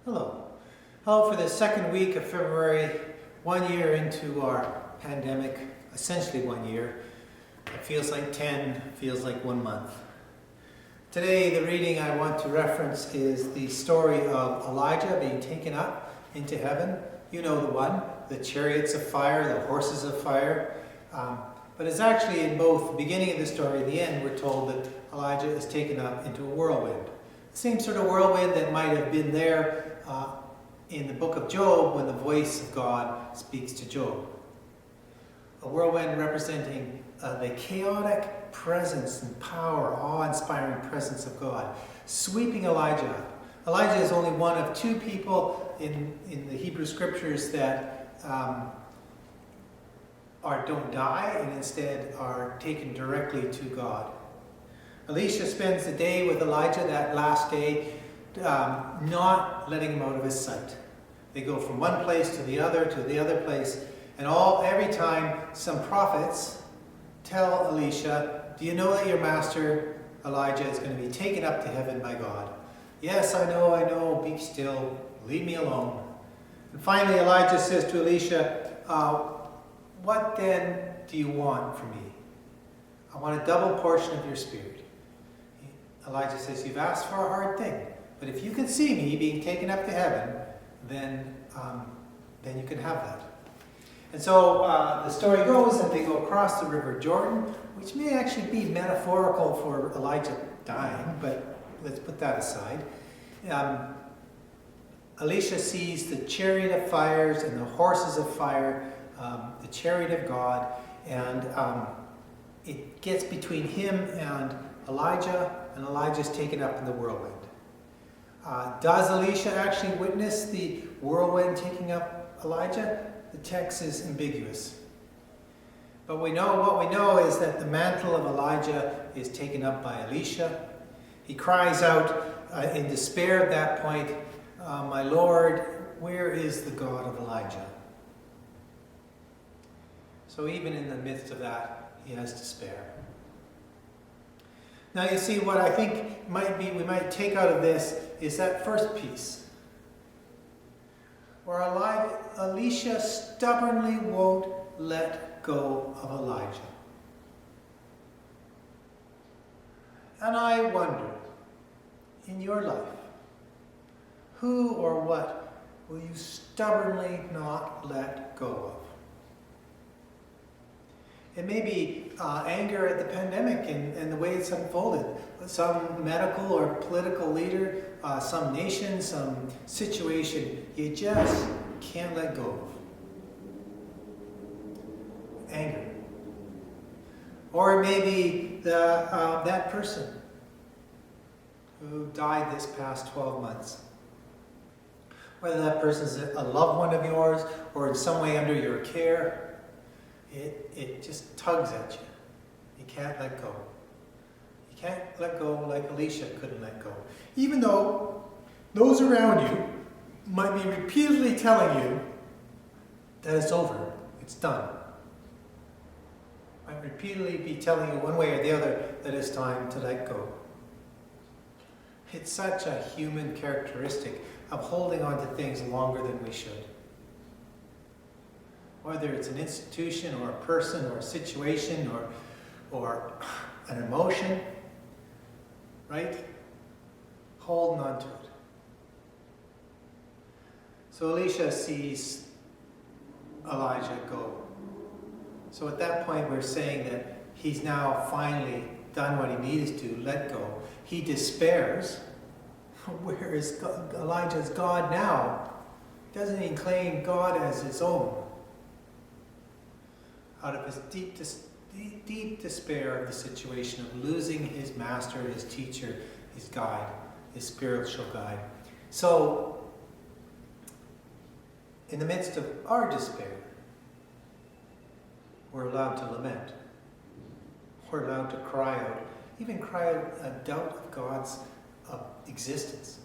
Hello. For the second week of February, 1 year into our pandemic, essentially 1 year, it feels like 10, feels like 1 month. Today, the reading I want to reference is the story of Elijah being taken up into heaven. You know the one, the chariots of fire, the horses of fire. But it's actually in both the beginning of the story and the end, we're told that Elijah is taken up into a whirlwind. The same sort of whirlwind that might have been there in the book of Job when the voice of God speaks to Job. A whirlwind representing the chaotic presence and power, awe-inspiring presence of God, sweeping Elijah up. Elijah is only one of two people in the Hebrew scriptures that don't die and instead are taken directly to God. Elisha spends the day with Elijah, that last day, not letting him out of his sight. They go from one place to the other place, and every time some prophets tell Elisha, "Do you know that your master Elijah is going to be taken up to heaven by God?" "Yes, I know, be still, leave me alone." And finally Elijah says to Elisha, "What then do you want from me?" "I want a double portion of your spirit." Elijah says, "You've asked for a hard thing, but if you can see me being taken up to heaven, then you can have that." And so the story goes that they go across the river Jordan, which may actually be metaphorical for Elijah dying, but let's put that aside. Elisha sees the chariot of fires and the horses of fire, the chariot of God, and it gets between him and Elijah's taken up in the whirlwind. Does Elisha actually witness the whirlwind taking up Elijah? The text is ambiguous. But what we know is that the mantle of Elijah is taken up by Elisha. He cries out in despair at that point, "My Lord, where is the God of Elijah?" So even in the midst of that, he has despair. Now you see, what I think we might take out of this is that first piece, where Elisha stubbornly won't let go of Elijah. And I wonder, in your life, who or what will you stubbornly not let go of? It may be anger at the pandemic and the way it's unfolded. Some medical or political leader, some nation, some situation you just can't let go of. Anger. Or it may be that person who died this past 12 months. Whether that person is a loved one of yours or in some way under your care, it just tugs at you. You can't let go. You can't let go like Elisha couldn't let go. Even though those around you might be repeatedly telling you that it's over, it's done. Might repeatedly be telling you one way or the other that it's time to let go. It's such a human characteristic of holding on to things longer than we should. Whether it's an institution or a person or a situation or an emotion, right? Holding on to it. So Elisha sees Elijah go. So at that point we're saying that he's now finally done what he needs to, let go. He despairs. Where is Elijah's God now? Doesn't he claim God as his own? Out of his deep despair of the situation of losing his master, his teacher, his guide, his spiritual guide. So, in the midst of our despair, we're allowed to lament. We're allowed to cry out, even cry out a doubt of God's existence.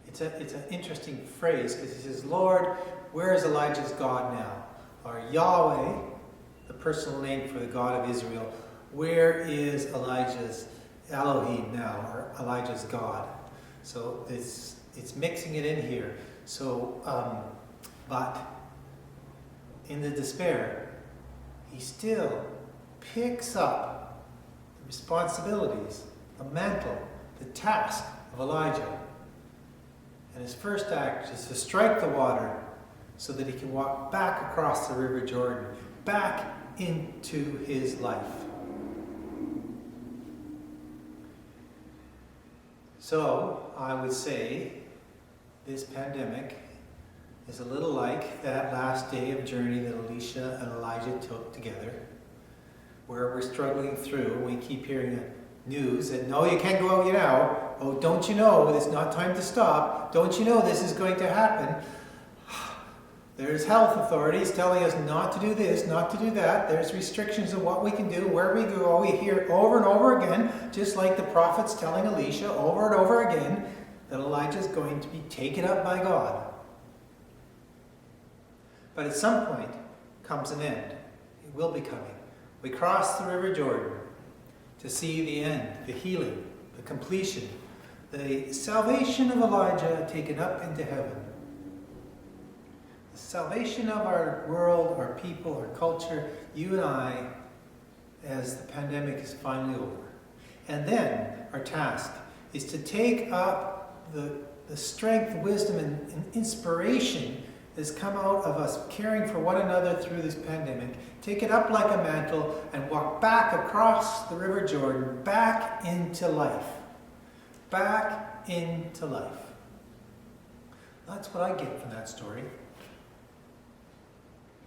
It's an interesting phrase because he says, "Lord, where is Elijah's God now?" Or Yahweh, the personal name for the God of Israel, where is Elijah's Elohim now, or Elijah's God? So it's mixing it in here. So, but in the despair, he still picks up the responsibilities, the mantle, the task of Elijah. And his first act is to strike the water so that he can walk back across the River Jordan, back into his life. So, I would say this pandemic is a little like that last day of journey that Elisha and Elijah took together, where we're struggling through. We keep hearing the news that, no, you can't go out now. Oh, don't you know it's not time to stop? Don't you know this is going to happen? There's health authorities telling us not to do this, not to do that. There's restrictions of what we can do, where we go. We hear over and over again, just like the prophets telling Elisha over and over again, that Elijah is going to be taken up by God. But at some point comes an end. It will be coming. We cross the River Jordan to see the end, the healing, the completion, the salvation of Elijah taken up into heaven. The salvation of our world, our people, our culture, you and I, as the pandemic is finally over. And then our task is to take up the strength, wisdom, and inspiration that's come out of us caring for one another through this pandemic, take it up like a mantle and walk back across the River Jordan, back into life. Back into life. That's what I get from that story.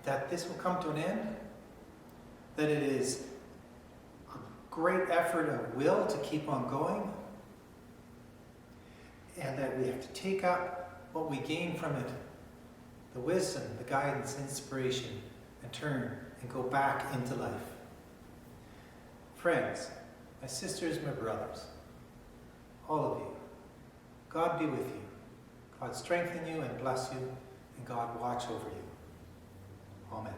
That this will come to an end, that it is a great effort of will to keep on going, and that we have to take up what we gain from it, the wisdom, the guidance, inspiration, and turn and go back into life. Friends, my sisters, my brothers, all of you, God be with you. God strengthen you and bless you, and God watch over you. Amen.